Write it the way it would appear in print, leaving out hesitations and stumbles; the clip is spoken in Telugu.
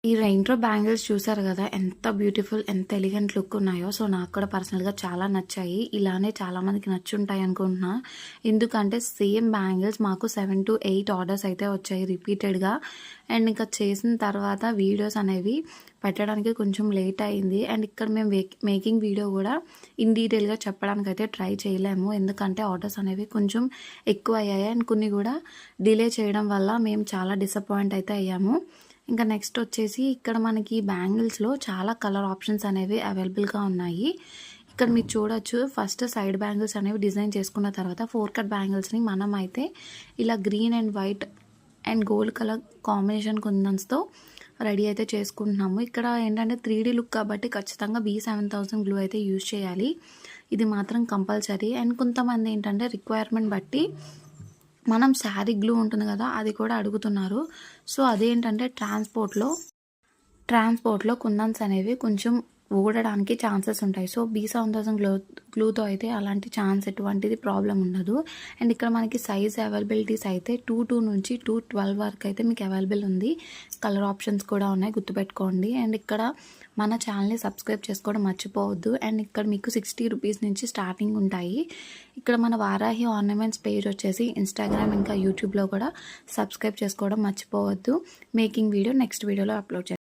ఈ రెయిన్‌డ్రాప్ బ్యాంగిల్స్ చూసారు గదా! ఎంత బ్యూటిఫుల్, ఎంత ఎలిగెంట్ లుక్ ఉన్నాయో. సో, నాకు కూడా పర్సనల్‌గా చాలా నచ్చాయి. ఇలానే చాలామందికి నచ్చుంటాయి అనుకుంటున్నా. ఎందుకంటే సేమ్ బ్యాంగిల్స్ మాకు 7-8 ఆర్డర్స్ అయితే వచ్చాయి రిపీటెడ్‌గా. అండ్ ఇంకా చేసిన తర్వాత వీడియోస్ అనేవి పెట్టడానికి కొంచెం లేట్ అయింది. అండ్ ఇక్కడ మేము మేకింగ్ వీడియో కూడా ఇన్ డీటెయిల్‌గా చెప్పడానికైతే ట్రై చేయలేము. ఎందుకంటే ఆర్డర్స్ అనేవి కొంచెం ఎక్కువయ్యాయి. అండ్ కొన్ని కూడా డిలే చేయడం వల్ల మేము చాలా డిసప్పాయింట్ అయితే అయ్యాము. ఇంకా నెక్స్ట్ వచ్చేసి ఇక్కడ మనకి బ్యాంగిల్స్‌లో చాలా కలర్ ఆప్షన్స్ అనేవి అవైలబుల్‌గా ఉన్నాయి. ఇక్కడ మీరు చూడొచ్చు, ఫస్ట్ సైడ్ బ్యాంగిల్స్ అనేవి డిజైన్ చేసుకున్న తర్వాత 4 కట్ బ్యాంగిల్స్‌ని మనం అయితే ఇలా green and white and gold colour combination కుందన్స్‌తో రెడీ అయితే చేసుకుంటున్నాము. ఇక్కడ ఏంటంటే 3D లుక్ కాబట్టి ఖచ్చితంగా B7000 గ్లూ అయితే యూజ్ చేయాలి. ఇది మాత్రం కంపల్సరీ. అండ్ కొంతమంది ఏంటంటే రిక్వైర్మెంట్ బట్టి మనం శారీ గ్లూ ఉంటుంది కదా, అది కూడా అడుగుతున్నారు. సో, అదేంటంటే ట్రాన్స్‌పోర్ట్‌లో కుందన్స్ అనేవి కొంచెం ఊడడానికి ఛాన్సెస్ ఉంటాయి. సో, B7000 గ్లూతో అయితే అలాంటి ఛాన్స్ ఎటువంటిది ప్రాబ్లమ్ ఉండదు. అండ్ ఇక్కడ మనకి సైజ్ అవైలబిలిటీస్ అయితే 2 నుంచి 212 వరకు అయితే మీకు అవైలబుల్ ఉంది. కలర్ ఆప్షన్స్ కూడా ఉన్నాయి, గుర్తుపెట్టుకోండి. అండ్ ఇక్కడ మన ఛానల్ని సబ్స్క్రైబ్ చేసుకోవడం మర్చిపోవద్దు. అండ్ ఇక్కడ మీకు 60 రూపీస్ నుంచి స్టార్టింగ్ ఉంటాయి. ఇక్కడ మన వారాహి ఆర్నమెంట్స్ పేజ్ వచ్చేసి ఇన్స్టాగ్రామ్ ఇంకా యూట్యూబ్లో కూడా సబ్స్క్రైబ్ చేసుకోవడం మర్చిపోవద్దు. మేకింగ్ వీడియో నెక్స్ట్ వీడియోలో అప్లోడ్ చేస్తాను.